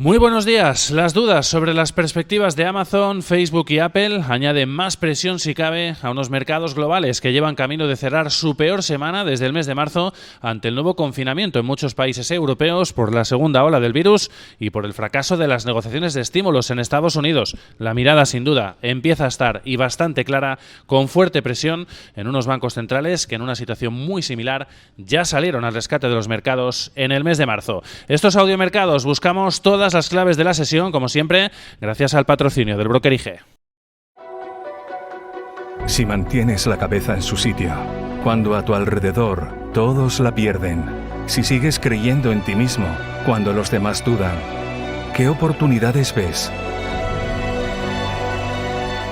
Muy buenos días. Las dudas sobre las perspectivas de Amazon, Facebook y Apple añaden más presión, si cabe, a unos mercados globales que llevan camino de cerrar su peor semana desde el mes de marzo ante el nuevo confinamiento en muchos países europeos por la segunda ola del virus y por el fracaso de las negociaciones de estímulos en Estados Unidos. La mirada, sin duda, empieza a estar, y bastante clara, con fuerte presión en unos bancos centrales que en una situación muy similar ya salieron al rescate de los mercados en el mes de marzo. Estos audiomercados buscamos todas las claves de la sesión, como siempre, gracias al patrocinio del broker IG. Si mantienes la cabeza en su sitio, cuando a tu alrededor todos la pierden, si sigues creyendo en ti mismo cuando los demás dudan, ¿qué oportunidades ves?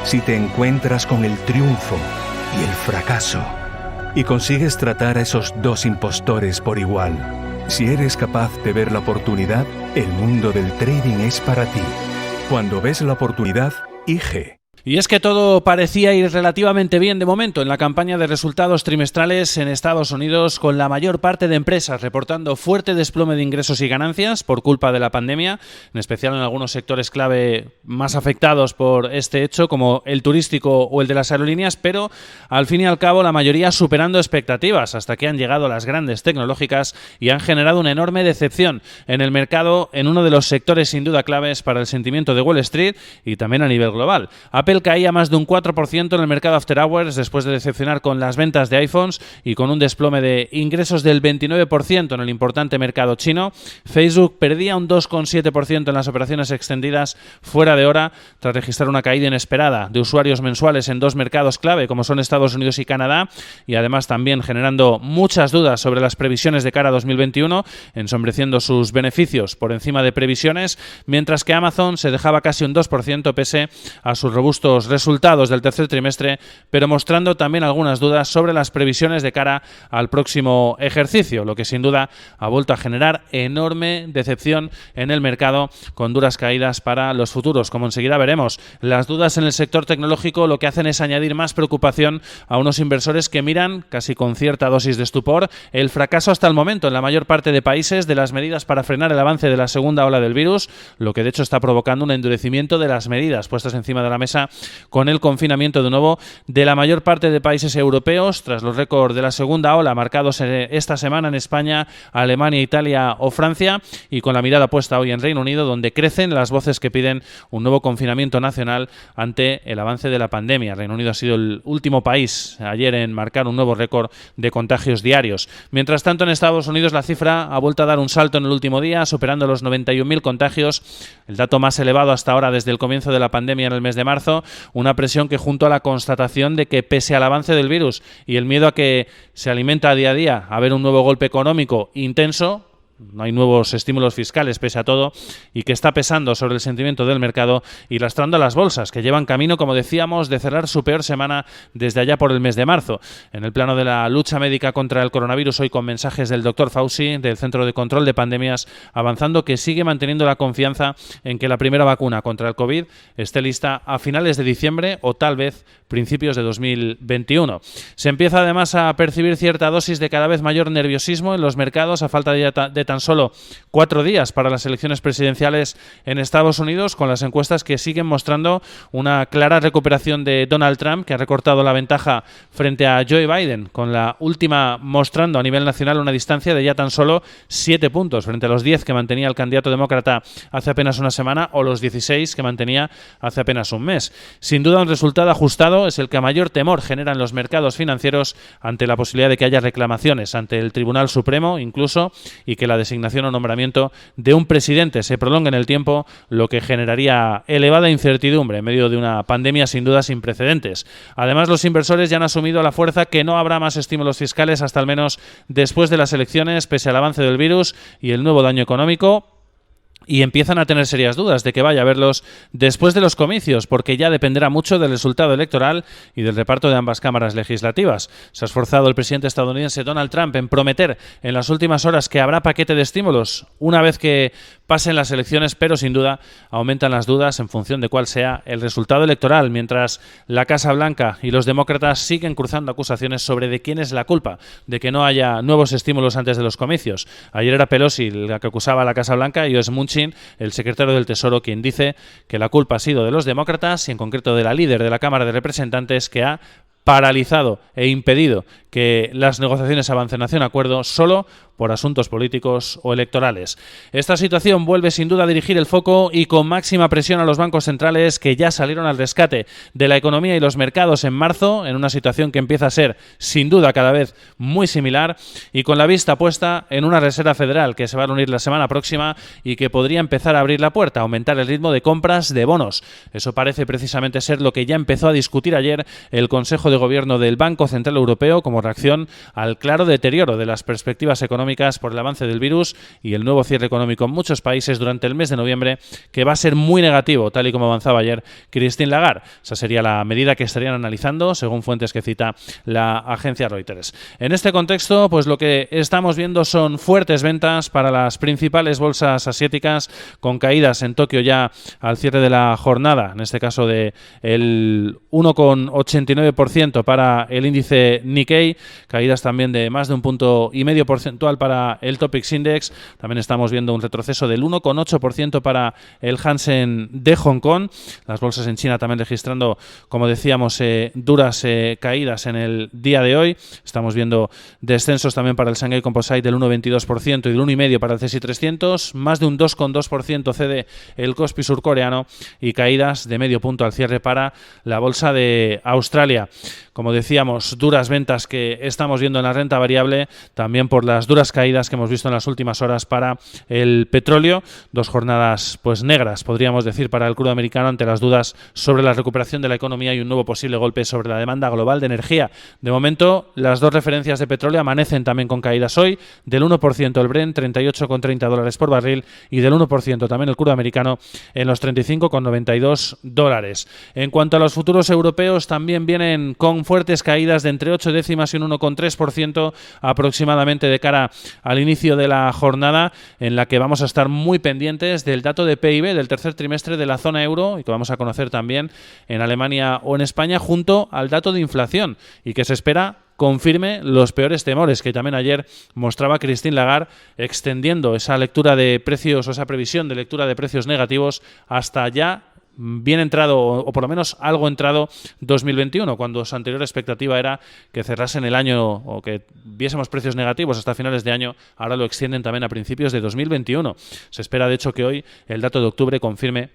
Si te encuentras con el triunfo y el fracaso y consigues tratar a esos dos impostores por igual, si eres capaz de ver la oportunidad, el mundo del trading es para ti. Cuando ves la oportunidad, IG. Y es que todo parecía ir relativamente bien de momento en la campaña de resultados trimestrales en Estados Unidos, con la mayor parte de empresas reportando fuerte desplome de ingresos y ganancias por culpa de la pandemia, en especial en algunos sectores clave más afectados por este hecho, como el turístico o el de las aerolíneas, pero al fin y al cabo la mayoría superando expectativas, hasta que han llegado las grandes tecnológicas y han generado una enorme decepción en el mercado, en uno de los sectores sin duda claves para el sentimiento de Wall Street y también a nivel global. Apple caía más de un 4% en el mercado after hours después de decepcionar con las ventas de iPhones y con un desplome de ingresos del 29% en el importante mercado chino. Facebook perdía un 2,7% en las operaciones extendidas fuera de hora tras registrar una caída inesperada de usuarios mensuales en dos mercados clave como son Estados Unidos y Canadá, y además también generando muchas dudas sobre las previsiones de cara a 2021, ensombreciendo sus beneficios por encima de previsiones, mientras que Amazon se dejaba casi un 2% pese a sus robustos resultados del tercer trimestre, pero mostrando también algunas dudas sobre las previsiones de cara al próximo ejercicio, lo que sin duda ha vuelto a generar enorme decepción en el mercado, con duras caídas para los futuros, como enseguida veremos. Las dudas en el sector tecnológico lo que hacen es añadir más preocupación a unos inversores que miran, casi con cierta dosis de estupor, el fracaso hasta el momento en la mayor parte de países de las medidas para frenar el avance de la segunda ola del virus, lo que de hecho está provocando un endurecimiento de las medidas puestas encima de la mesa con el confinamiento de nuevo de la mayor parte de países europeos tras los récords de la segunda ola marcados esta semana en España, Alemania, Italia o Francia, y con la mirada puesta hoy en Reino Unido, donde crecen las voces que piden un nuevo confinamiento nacional ante el avance de la pandemia. Reino Unido ha sido el último país ayer en marcar un nuevo récord de contagios diarios. Mientras tanto, en Estados Unidos la cifra ha vuelto a dar un salto en el último día, superando los 91.000 contagios, el dato más elevado hasta ahora desde el comienzo de la pandemia en el mes de marzo. Una presión que, junto a la constatación de que pese al avance del virus y el miedo a que se alimenta día a día a ver un nuevo golpe económico intenso, no hay nuevos estímulos fiscales pese a todo, y que está pesando sobre el sentimiento del mercado y lastrando a las bolsas, que llevan camino, como decíamos, de cerrar su peor semana desde allá por el mes de marzo. En el plano de la lucha médica contra el coronavirus, hoy con mensajes del Dr. Fauci, del Centro de Control de Pandemias, avanzando que sigue manteniendo la confianza en que la primera vacuna contra el COVID esté lista a finales de diciembre o tal vez principios de 2021. Se empieza además a percibir cierta dosis de cada vez mayor nerviosismo en los mercados a falta de tan solo 4 días para las elecciones presidenciales en Estados Unidos, con las encuestas que siguen mostrando una clara recuperación de Donald Trump, que ha recortado la ventaja frente a Joe Biden, con la última mostrando a nivel nacional una distancia de ya tan solo 7 puntos frente a los 10 que mantenía el candidato demócrata hace apenas una semana o los 16 que mantenía hace apenas un mes. Sin duda, un resultado ajustado es el que a mayor temor genera en los mercados financieros ante la posibilidad de que haya reclamaciones ante el Tribunal Supremo incluso, y que la designación o nombramiento de un presidente se prolongue en el tiempo, lo que generaría elevada incertidumbre en medio de una pandemia sin duda sin precedentes. Además, los inversores ya han asumido a la fuerza que no habrá más estímulos fiscales hasta al menos después de las elecciones, pese al avance del virus y el nuevo daño económico, y empiezan a tener serias dudas de que vaya a haberlos después de los comicios, porque ya dependerá mucho del resultado electoral y del reparto de ambas cámaras legislativas. Se ha esforzado el presidente estadounidense Donald Trump en prometer en las últimas horas que habrá paquete de estímulos una vez que pasen las elecciones, pero sin duda aumentan las dudas en función de cuál sea el resultado electoral, mientras la Casa Blanca y los demócratas siguen cruzando acusaciones sobre de quién es la culpa de que no haya nuevos estímulos antes de los comicios. Ayer era Pelosi la que acusaba a la Casa Blanca y hoy es Mnuchin Mnuchin, el secretario del Tesoro, quien dice que la culpa ha sido de los demócratas y en concreto de la líder de la Cámara de Representantes, que ha paralizado e impedido que las negociaciones avancen hacia un acuerdo solo por asuntos políticos o electorales. Esta situación vuelve sin duda a dirigir el foco y con máxima presión a los bancos centrales, que ya salieron al rescate de la economía y los mercados en marzo, en una situación que empieza a ser sin duda cada vez muy similar, y con la vista puesta en una Reserva Federal que se va a reunir la semana próxima y que podría empezar a abrir la puerta, aumentar el ritmo de compras de bonos. Eso parece precisamente ser lo que ya empezó a discutir ayer el Consejo de Gobierno del Banco Central Europeo como reacción al claro deterioro de las perspectivas económicas por el avance del virus y el nuevo cierre económico en muchos países durante el mes de noviembre, que va a ser muy negativo, tal y como avanzaba ayer Christine Lagarde. Esa sería la medida que estarían analizando, según fuentes que cita la agencia Reuters. En este contexto, pues lo que estamos viendo son fuertes ventas para las principales bolsas asiáticas, con caídas en Tokio ya al cierre de la jornada, en este caso de el 1,89% para el índice Nikkei, caídas también de más de 1,5 puntos porcentual para el Topix Index. También estamos viendo un retroceso del 1,8% para el Hansen de Hong Kong. Las bolsas en China también registrando, como decíamos, duras caídas en el día de hoy. Estamos viendo descensos también para el Shanghai Composite del 1,22% y del 1,5% para el CSI 300. Más de un 2,2% cede el Kospi surcoreano y caídas de medio punto al cierre para la bolsa de Australia. Como decíamos, duras ventas que estamos viendo en la renta variable, también por las duras caídas que hemos visto en las últimas horas para el petróleo. Dos jornadas pues negras, podríamos decir, para el crudo americano ante las dudas sobre la recuperación de la economía y un nuevo posible golpe sobre la demanda global de energía. De momento, las dos referencias de petróleo amanecen también con caídas hoy, del 1% el Brent, $38,30 por barril, y del 1% también el crudo americano en los $35,92. En cuanto a los futuros europeos, también vienen con fuertes caídas de entre 8 décimas y un 1,3% aproximadamente de cara al inicio de la jornada, en la que vamos a estar muy pendientes del dato de PIB del tercer trimestre de la zona euro y que vamos a conocer también en Alemania o en España, junto al dato de inflación, y que se espera confirme los peores temores que también ayer mostraba Christine Lagarde, extendiendo esa lectura de precios o esa previsión de lectura de precios negativos hasta ya bien entrado, o por lo menos algo entrado, 2021, cuando su anterior expectativa era que cerrasen el año o que viésemos precios negativos hasta finales de año. Ahora lo extienden también a principios de 2021. Se espera, de hecho, que hoy el dato de octubre confirme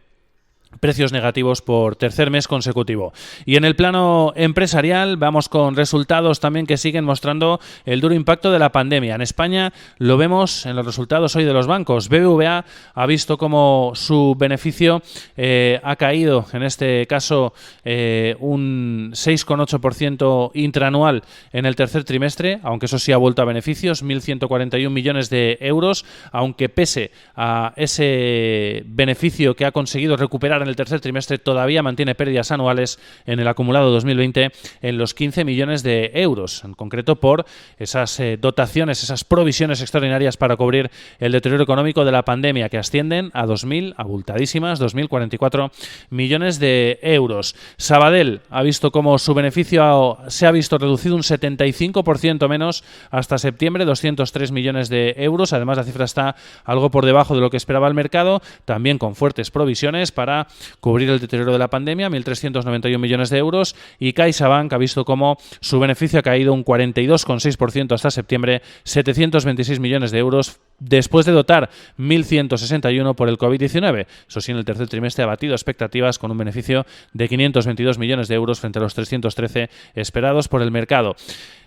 precios negativos por tercer mes consecutivo. Y en el plano empresarial vamos con resultados también que siguen mostrando el duro impacto de la pandemia. En España lo vemos en los resultados hoy de los bancos. BBVA ha visto como su beneficio ha caído, en este caso un 6,8% intraanual en el tercer trimestre, aunque eso sí ha vuelto a beneficios, 1.141 millones de euros, aunque pese a ese beneficio que ha conseguido recuperar en el tercer trimestre, todavía mantiene pérdidas anuales en el acumulado 2020 en los 15 millones de euros, en concreto por esas dotaciones, esas provisiones extraordinarias para cubrir el deterioro económico de la pandemia, que ascienden a 2.044 millones de euros. Sabadell ha visto cómo su beneficio se ha visto reducido un 75% menos hasta septiembre, 203 millones de euros. Además, la cifra está algo por debajo de lo que esperaba el mercado, también con fuertes provisiones para cubrir el deterioro de la pandemia, 1.391 millones de euros, y CaixaBank ha visto cómo su beneficio ha caído un 42,6% hasta septiembre, 726 millones de euros, después de dotar 1.161 por el COVID-19. Eso sí, en el tercer trimestre ha batido expectativas con un beneficio de 522 millones de euros frente a los 313 esperados por el mercado.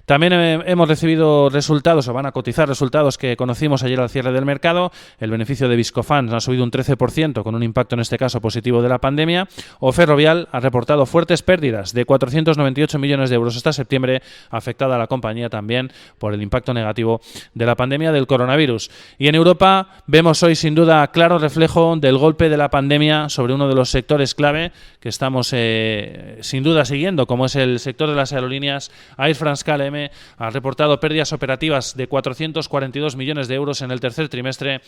También hemos recibido resultados, o van a cotizar resultados que conocimos ayer al cierre del mercado. El beneficio de Viscofan ha subido un 13%, con un impacto en este caso positivo de la pandemia. O Ferrovial ha reportado fuertes pérdidas de 498 millones de euros hasta septiembre, afectada a la compañía también por el impacto negativo de la pandemia del coronavirus. Y en Europa vemos hoy sin duda claro reflejo del golpe de la pandemia sobre uno de los sectores clave que estamos sin duda siguiendo, como es el sector de las aerolíneas. Air France-KLM ha reportado pérdidas operativas de 442 millones de euros en el tercer trimestre,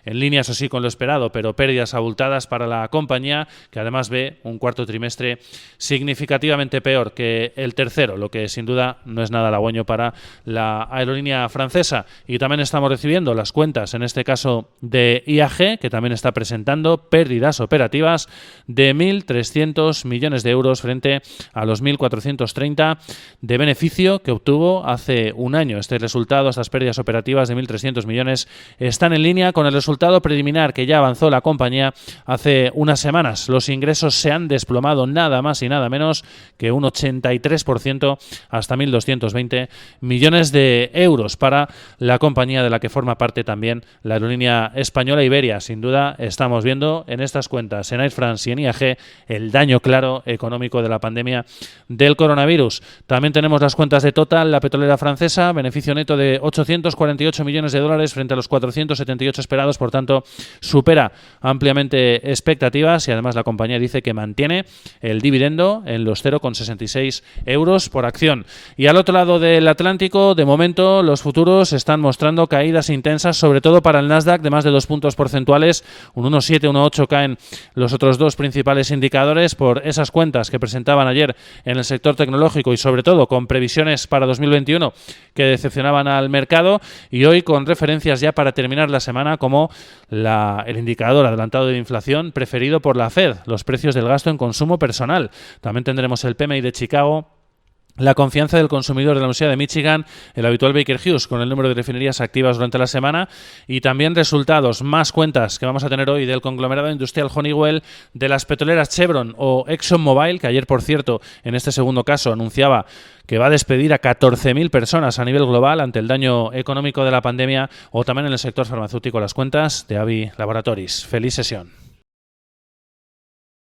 en línea, eso sí, con lo esperado, pero pérdidas abultadas para la compañía, que además ve un cuarto trimestre significativamente peor que el tercero, lo que sin duda no es nada halagüeño para la aerolínea francesa. Y también estamos recibiendo las cuentas, en este caso de IAG, que también está presentando pérdidas operativas de 1.300 millones de euros frente a los 1.430 de beneficio que obtuvo hace un año. Este resultado, estas pérdidas operativas de 1.300 millones, están en línea con el resultado preliminar que ya avanzó la compañía hace unas semanas. Los ingresos se han desplomado nada más y nada menos que un 83% hasta 1.220 millones de euros para la compañía de la que forma parte también la aerolínea española Iberia. Sin duda estamos viendo en estas cuentas, en Air France y en IAG, el daño claro económico de la pandemia del coronavirus. También tenemos las cuentas de Total, la petrolera francesa, beneficio neto de 848 millones de dólares frente a los 478 esperados, por tanto supera ampliamente expectativas y además la compañía dice que mantiene el dividendo en los 0,66 euros por acción. Y al otro lado del Atlántico, de momento, los futuros están mostrando caídas intensas, sobre todo para el Nasdaq, de más de 2 puntos porcentuales, un 1,7, 1,8 caen los otros dos principales indicadores por esas cuentas que presentaban ayer en el sector tecnológico y sobre todo con previsiones para 2021 que decepcionaban al mercado, y hoy con referencias ya para terminar la semana como el indicador adelantado de inflación preferido por la Fed, los precios del gasto en consumo personal. También tendremos el PMI de Chicago, la confianza del consumidor de la Universidad de Michigan, el habitual Baker Hughes con el número de refinerías activas durante la semana y también resultados, más cuentas que vamos a tener hoy del conglomerado industrial Honeywell, de las petroleras Chevron o ExxonMobil, que ayer, por cierto, en este segundo caso anunciaba que va a despedir a 14.000 personas a nivel global ante el daño económico de la pandemia, o también en el sector farmacéutico las cuentas de AbbVie Laboratories. Feliz sesión.